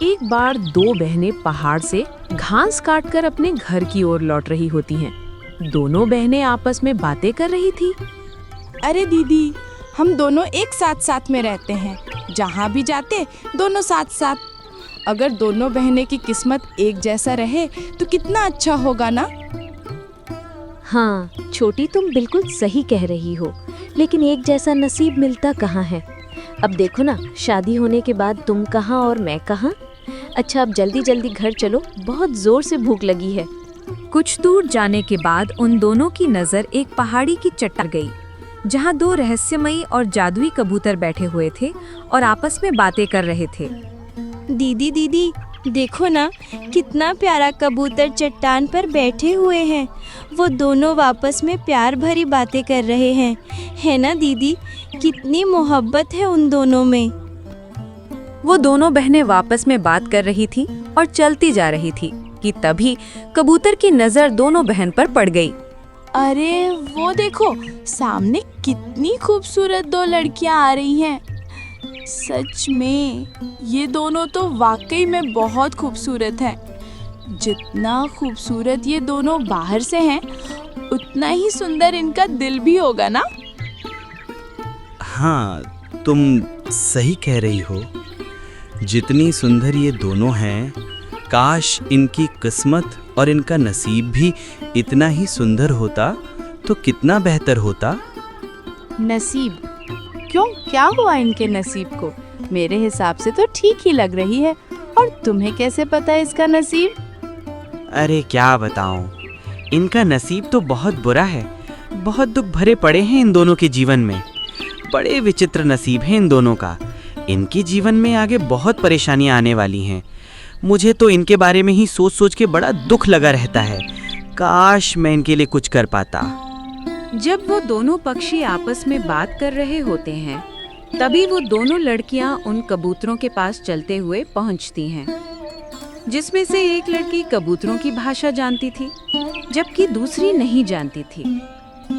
एक बार दो बहनें पहाड़ से घास काटकर अपने घर की ओर लौट रही होती हैं। दोनों बहनें आपस में बातें कर रही थी। अरे दीदी, हम दोनों एक साथ साथ में रहते हैं, जहाँ भी जाते दोनों साथ साथ। अगर दोनों बहनें की किस्मत एक जैसा रहे तो कितना अच्छा होगा ना। हाँ छोटी, तुम बिल्कुल सही कह रही हो, लेकिन एक जैसा नसीब मिलता कहाँ है। अब देखो ना, शादी होने के बाद तुम कहाँ और मैं कहाँ। अच्छा अब जल्दी जल्दी घर चलो, बहुत जोर से भूख लगी है। कुछ दूर जाने के बाद उन दोनों की नजर एक पहाड़ी की चट्टान गई, जहाँ दो रहस्यमयी और जादुई कबूतर बैठे हुए थे और आपस में बातें कर रहे थे। दीदी दीदी, देखो ना, कितना प्यारा कबूतर चट्टान पर बैठे हुए हैं। वो दोनों आपस में प्यार भरी बातें कर रहे हैं, है ना दीदी? कितनी मोहब्बत है उन दोनों में। वो दोनों बहनें वापस में बात कर रही थी और चलती जा रही थी कि तभी कबूतर की नजर दोनों बहन पर पड़ गई। अरे वो देखो, सामने कितनी खूबसूरत दो लड़कियां आ रही हैं। सच में ये दोनों तो वाकई में बहुत खूबसूरत हैं। जितना खूबसूरत ये दोनों बाहर से हैं, उतना ही सुंदर इनका दिल भी होगा ना। हाँ, तुम सही कह रही हो। जितनी सुंदर ये दोनों हैं, काश इनकी किस्मत और इनका नसीब भी इतना ही सुंदर होता तो कितना बेहतर होता। नसीब? क्यों, क्या हुआ इनके नसीब को? मेरे हिसाब से तो ठीक ही लग रही है। और तुम्हें कैसे पता है इसका नसीब? अरे क्या बताऊं, इनका नसीब तो बहुत बुरा है। बहुत दुख भरे पड़े हैं इन दोनों के जीवन में। बड़े विचित्र नसीब है इन दोनों का। इनके जीवन में आगे बहुत परेशानियां आने वाली हैं। मुझे तो इनके बारे में ही सोच सोच के बड़ा दुख लगा रहता है। काश मैं इनके लिए कुछ कर पाता। जब वो दोनों पक्षी आपस में बात कर रहे होते हैं, तभी वो दोनों लड़कियां उन कबूतरों के पास चलते हुए पहुंचती हैं, जिसमें से एक लड़की कबूतरों की भाषा जानती थी, जबकि दूसरी नहीं जानती थी।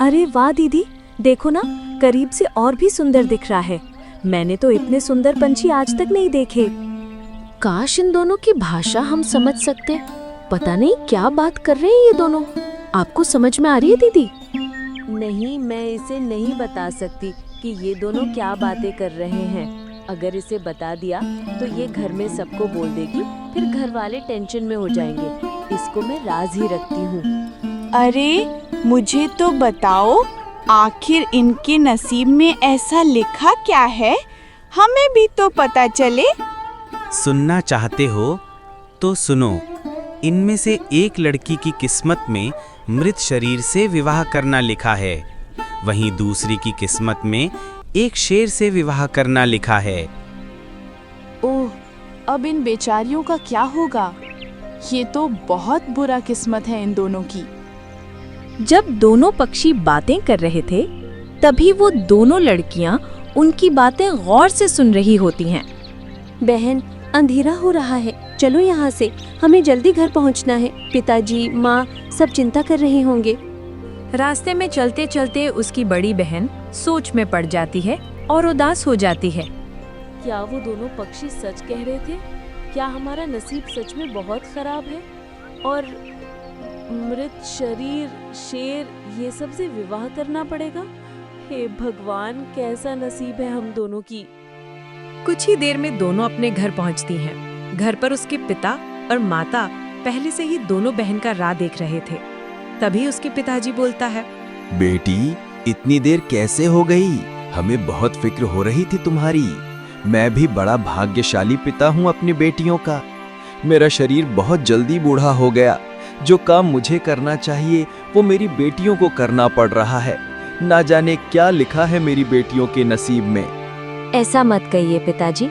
अरे वाह दीदी, देखो ना, करीब से और भी सुंदर दिख रहा है। मैंने तो इतने सुंदर पंछी आज तक नहीं देखे। काश इन दोनों की भाषा हम समझ सकते। पता नहीं क्या बात कर रहे हैं ये दोनों। आपको समझ में आ रही है दीदी? नहीं, मैं इसे नहीं बता सकती कि ये दोनों क्या बातें कर रहे हैं। अगर इसे बता दिया तो ये घर में सबको बोल देगी, फिर घर वाले टेंशन में हो जाएंगे। इसको मैं राज ही रखती हूँ। अरे मुझे तो बताओ, आखिर इनके नसीब में ऐसा लिखा क्या है? हमें भी तो पता चले। सुनना चाहते हो तो सुनो। इनमें से एक लड़की की किस्मत में मृत शरीर से विवाह करना लिखा है, वहीं दूसरी की किस्मत में एक शेर से विवाह करना लिखा है। ओह, अब इन बेचारियों का क्या होगा? ये तो बहुत बुरा किस्मत है इन दोनों की। जब दोनों पक्षी बातें कर रहे थे, तभी वो दोनों लड़कियां उनकी बातें गौर से सुन रही होती हैं। बहन, अंधेरा हो रहा है, चलो यहाँ से, हमें जल्दी घर पहुँचना है। पिताजी, माँ सब चिंता कर रहे होंगे। रास्ते में चलते चलते उसकी बड़ी बहन सोच में पड़ जाती है और उदास हो जाती है। क्या वो दोनों पक्षी सच कह रहे थे? क्या हमारा नसीब सच में बहुत खराब है और मृत शरीर, शेर, ये सब से विवाह करना पड़ेगा? हे भगवान, कैसा नसीब है हम दोनों की। कुछ ही देर में दोनों अपने घर पहुंचती हैं। घर पर उसके पिता और माता पहले से ही दोनों बहन का राह देख रहे थे। तभी उसके पिताजी बोलता है, बेटी, इतनी देर कैसे हो गई? हमें बहुत फिक्र हो रही थी तुम्हारी। मैं भी बड़ा भाग्यशाली पिता हूँ अपनी बेटियों का। मेरा शरीर बहुत जल्दी बूढ़ा हो गया। जो काम मुझे करना चाहिए वो मेरी बेटियों को करना पड़ रहा है। ना जाने क्या लिखा है मेरी बेटियों के नसीब में। ऐसा मत कहिए पिताजी,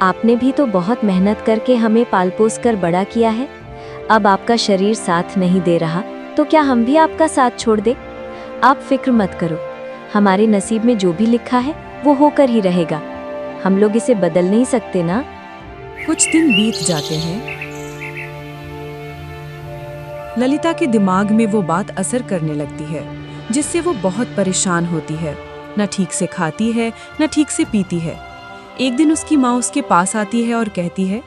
आपने भी तो बहुत मेहनत करके हमें पाल पोस कर बड़ा किया है। अब आपका शरीर साथ नहीं दे रहा तो क्या हम भी आपका साथ छोड़ दे? आप फिक्र मत करो, हमारे नसीब में जो भी लिखा है वो होकर ही रहेगा। हम लोग इसे बदल नहीं सकते ना। कुछ दिन बीत जाते हैं। ललिता के दिमाग में वो बात असर करने लगती है, जिससे वो बहुत परेशान होती है। न ठीक से खाती है, न ठीक से पीती है। एक दिन उसकी माँ उसके पास आती है और कहती है,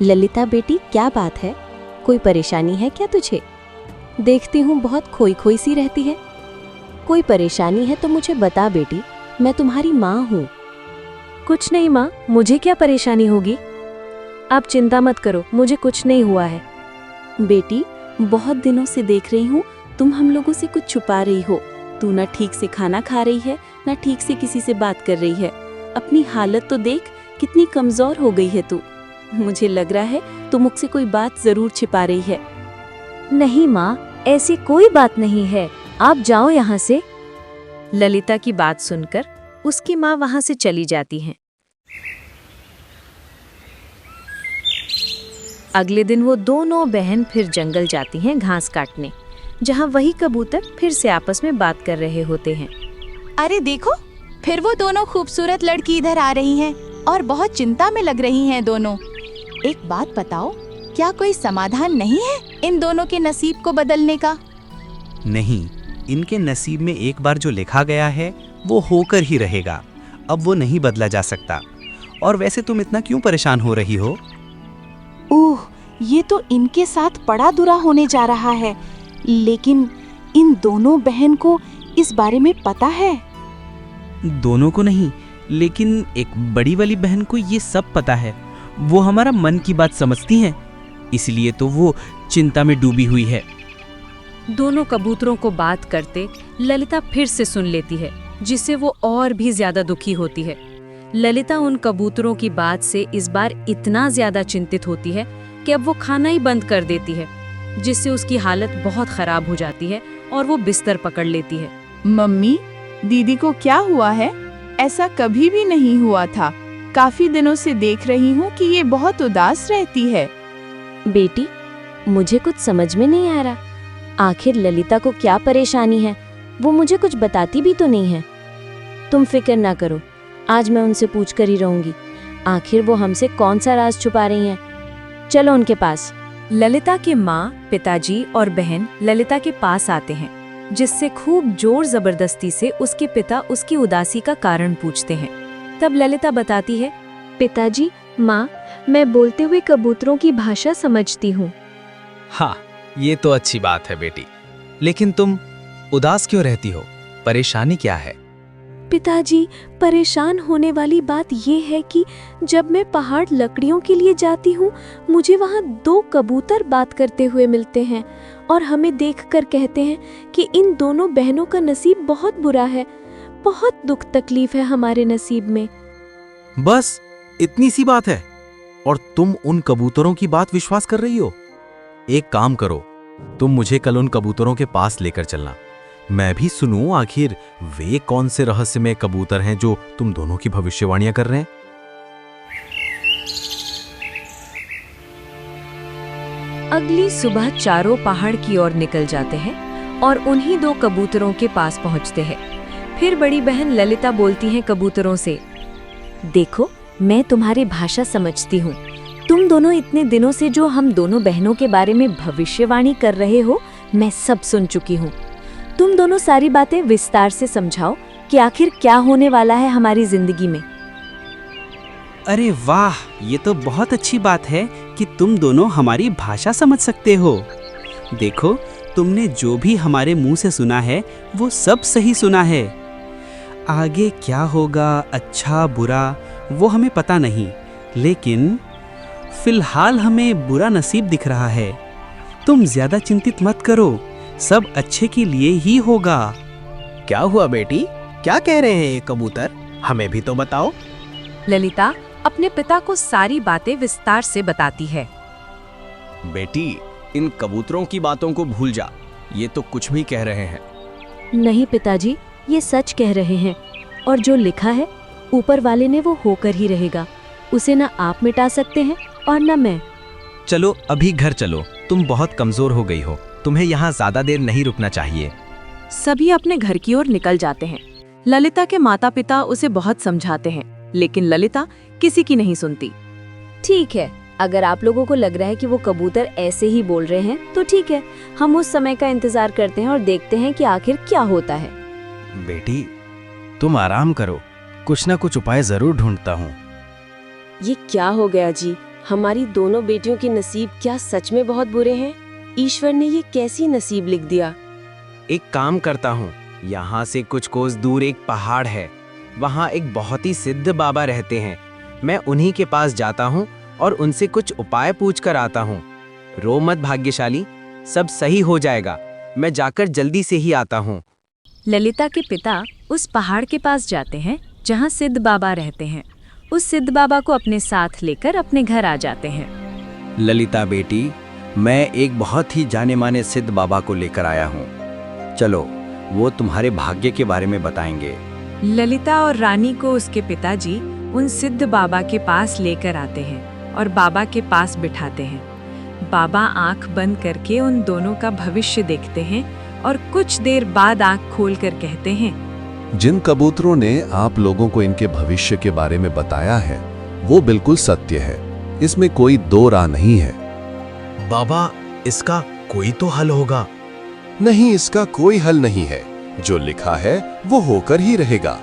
ललिता बेटी, क्या बात है? कोई परेशानी है क्या तुझे? देखती हूँ बहुत खोई खोई सी रहती है। कोई परेशानी है तो मुझे बता बेटी, मैं तुम्हारी माँ हूँ। कुछ नहीं माँ, मुझे क्या परेशानी होगी? आप चिंता मत करो, मुझे कुछ नहीं हुआ है। बेटी, बहुत दिनों से देख रही हूँ तुम हम लोगों से कुछ छुपा रही हो। तू ना ठीक से खाना खा रही है, ना ठीक से किसी से बात कर रही है। अपनी हालत तो देख, कितनी कमजोर हो गई है तू। मुझे लग रहा है तू मुझसे कोई बात जरूर छिपा रही है। नहीं माँ, ऐसी कोई बात नहीं है, आप जाओ यहाँ से। ललिता की बात सुनकर उसकी माँ वहाँ से चली जाती है। अगले दिन वो दोनों बहन फिर जंगल जाती हैं घास काटने, जहाँ वही कबूतर फिर से आपस में बात कर रहे होते हैं। अरे देखो, फिर वो दोनों खूबसूरत लड़की इधर आ रही हैं और बहुत चिंता में लग रही हैं दोनों। एक बात बताओ, क्या कोई समाधान नहीं है इन दोनों के नसीब को बदलने का? नहीं, इनके नसीब में एक बार जो लिखा गया है वो होकर ही रहेगा। अब वो नहीं बदला जा सकता। और वैसे तुम इतना क्यों परेशान हो रही हो? ओह, ये तो इनके साथ बड़ा बुरा होने जा रहा है। लेकिन इन दोनों बहन को इस बारे में पता है? दोनों को नहीं, लेकिन एक बड़ी वाली बहन को ये सब पता है। वो हमारा मन की बात समझती हैं, इसलिए तो वो चिंता में डूबी हुई है। दोनों कबूतरों को बात करते ललिता फिर से सुन लेती है, जिससे वो और भी ज्यादा दुखी होती है। ललिता उन कबूतरों की बात से इस बार इतना ज्यादा चिंतित होती है कि अब वो खाना ही बंद कर देती है, जिससे उसकी हालत बहुत खराब हो जाती है और वो बिस्तर पकड़ लेती है। मम्मी, दीदी को क्या हुआ है? ऐसा कभी भी नहीं हुआ था। काफी दिनों से देख रही हूँ कि ये बहुत उदास रहती है। बेटी, मुझे कुछ समझ में नहीं आ रहा। आखिर ललिता को क्या परेशानी है? वो मुझे कुछ बताती भी तो नहीं है। तुम फिक्र ना करो, आज मैं उनसे पूछ कर ही रहूंगी। आखिर वो हमसे कौन सा राज छुपा रही हैं। चलो उनके पास। ललिता के माँ, पिताजी और बहन ललिता के पास आते हैं, जिससे खूब जोर जबरदस्ती से उसके पिता उसकी उदासी का कारण पूछते हैं। तब ललिता बताती है, पिताजी, माँ, मैं बोलते हुए कबूतरों की भाषा समझती हूँ। हाँ, ये तो अच्छी बात है बेटी। लेकिन तुम उदास क्यों रहती हो? परेशानी क्या है? पिताजी, परेशान होने वाली बात ये है कि जब मैं पहाड़ लकड़ियों के लिए जाती हूँ, मुझे वहाँ 2 कबूतर बात करते हुए मिलते हैं और हमें देखकर कहते हैं कि इन दोनों बहनों का नसीब बहुत बुरा है। बहुत दुख तकलीफ है हमारे नसीब में। बस इतनी सी बात है और तुम उन कबूतरों की बात विश्वास कर रही हो? एक काम करो, तुम मुझे कल उन कबूतरों के पास लेकर चलना। मैं भी सुनूं आखिर वे कौन से रहस्यमय कबूतर हैं जो तुम दोनों की भविष्यवाणियां कर रहे हैं। अगली सुबह चारों पहाड़ की ओर निकल जाते हैं और उन्हीं 2 कबूतरों के पास पहुंचते हैं। फिर बड़ी बहन ललिता बोलती हैं कबूतरों से, देखो, मैं तुम्हारी भाषा समझती हूँ। तुम दोनों इतने दिनों से जो हम दोनों बहनों के बारे में भविष्यवाणी कर रहे हो, मैं सब सुन चुकी हूँ। तुम दोनों सारी बातें विस्तार से समझाओ कि आखिर क्या होने वाला है हमारी जिंदगी में। अरे वाह, ये तो बहुत अच्छी बात है कि तुम दोनों हमारी भाषा समझ सकते हो। देखो, तुमने जो भी हमारे मुंह से सुना है वो सब सही सुना है। आगे क्या होगा, अच्छा बुरा, वो हमें पता नहीं, लेकिन फिलहाल हमें बुरा नसीब दिख रहा है। तुम ज्यादा चिंतित मत करो, सब अच्छे के लिए ही होगा। क्या हुआ बेटी? क्या कह रहे हैं ये कबूतर? हमें भी तो बताओ। ललिता अपने पिता को सारी बातें विस्तार से बताती है। बेटी, इन कबूतरों की बातों को भूल जा। ये तो कुछ भी कह रहे हैं। नहीं पिताजी, ये सच कह रहे हैं और जो लिखा है ऊपर वाले ने वो होकर ही रहेगा। उसे ना आप मिटा सकते हैं और ना मैं। चलो अभी घर चलो, तुम बहुत कमजोर हो गई हो। तुम्हें यहाँ ज्यादा देर नहीं रुकना चाहिए। सभी अपने घर की ओर निकल जाते हैं। ललिता के माता पिता उसे बहुत समझाते हैं, लेकिन ललिता किसी की नहीं सुनती। ठीक है, अगर आप लोगों को लग रहा है कि वो कबूतर ऐसे ही बोल रहे हैं तो ठीक है, हम उस समय का इंतजार करते हैं और देखते हैं कि आखिर क्या होता है। बेटी, तुम आराम करो, कुछ ना कुछ उपाय जरूर ढूंढता हूँ। ये क्या हो गया जी? हमारी दोनों बेटियों के नसीब क्या सच में बहुत बुरे हैं? ईश्वर ने ये कैसी नसीब लिख दिया? एक काम करता हूँ, यहाँ से कुछ कोस दूर एक पहाड़ है, वहाँ एक बहुत ही सिद्ध बाबा रहते हैं। मैं उन्हीं के पास जाता हूँ और उनसे कुछ उपाय पूछ कर आता हूँ। रो मत भाग्यशाली, सब सही हो जाएगा। मैं जाकर जल्दी से ही आता हूँ। ललिता के पिता उस पहाड़ के पास जाते हैं जहाँ सिद्ध बाबा रहते हैं। उस सिद्ध बाबा को अपने साथ लेकर अपने घर आ जाते हैं। ललिता बेटी, मैं एक बहुत ही जाने माने सिद्ध बाबा को लेकर आया हूँ। चलो, वो तुम्हारे भाग्य के बारे में बताएंगे। ललिता और रानी को उसके पिताजी उन सिद्ध बाबा के पास लेकर आते हैं और बाबा के पास बिठाते हैं। बाबा आंख बंद करके उन दोनों का भविष्य देखते हैं और कुछ देर बाद आंख खोलकर कहते हैं, जिन कबूतरों ने आप लोगों को इनके भविष्य के बारे में बताया है वो बिल्कुल सत्य है, इसमें कोई दो राह नहीं है। बाबा, इसका कोई तो हल होगा। नहीं, इसका कोई हल नहीं है। जो लिखा है वो होकर ही रहेगा।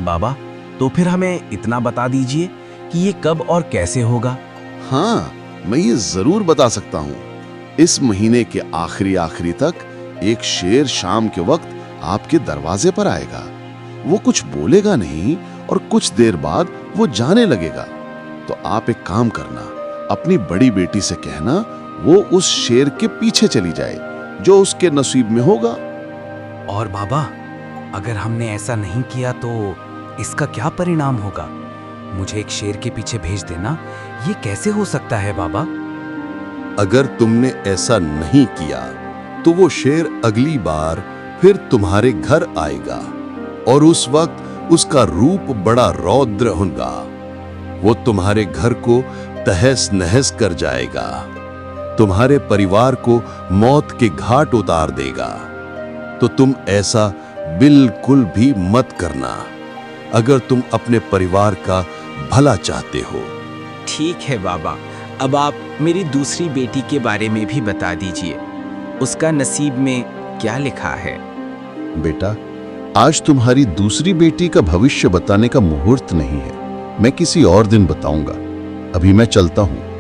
बाबा, तो फिर हमें इतना बता दीजिए कि ये कब और कैसे होगा। हाँ, मैं ये जरूर बता सकता हूँ। इस महीने के आखिरी तक एक शेर शाम के वक्त आपके दरवाजे पर आएगा। वो कुछ बोलेगा नहीं और कुछ देर बाद वो जाने लगेगा। तो आप एक काम करना, अपनी बड़ी बेटी से कहना वो उस शेर के पीछे चली जाए, जो उसके नसीब में होगा। और बाबा, अगर हमने ऐसा नहीं किया तो इसका क्या परिणाम होगा? मुझे एक शेर के पीछे भेज देना, ये कैसे हो सकता है बाबा? अगर तुमने ऐसा नहीं किया तो वो शेर अगली बार फिर तुम्हारे घर आएगा और उस वक्त उसका रूप बड़ा रौद्र होगा। वो तुम्हारे घर को तहस नहस कर जाएगा, तुम्हारे परिवार को मौत के घाट उतार देगा। तो तुम ऐसा बिल्कुल भी मत करना अगर तुम अपने परिवार का भला चाहते हो। ठीक है बाबा, अब आप मेरी दूसरी बेटी के बारे में भी बता दीजिए। उसका नसीब में क्या लिखा है? बेटा, आज तुम्हारी दूसरी बेटी का भविष्य बताने का मुहूर्त नहीं है। मैं किसी और दिन बताऊंगा। अभी मैं चलता हूँ।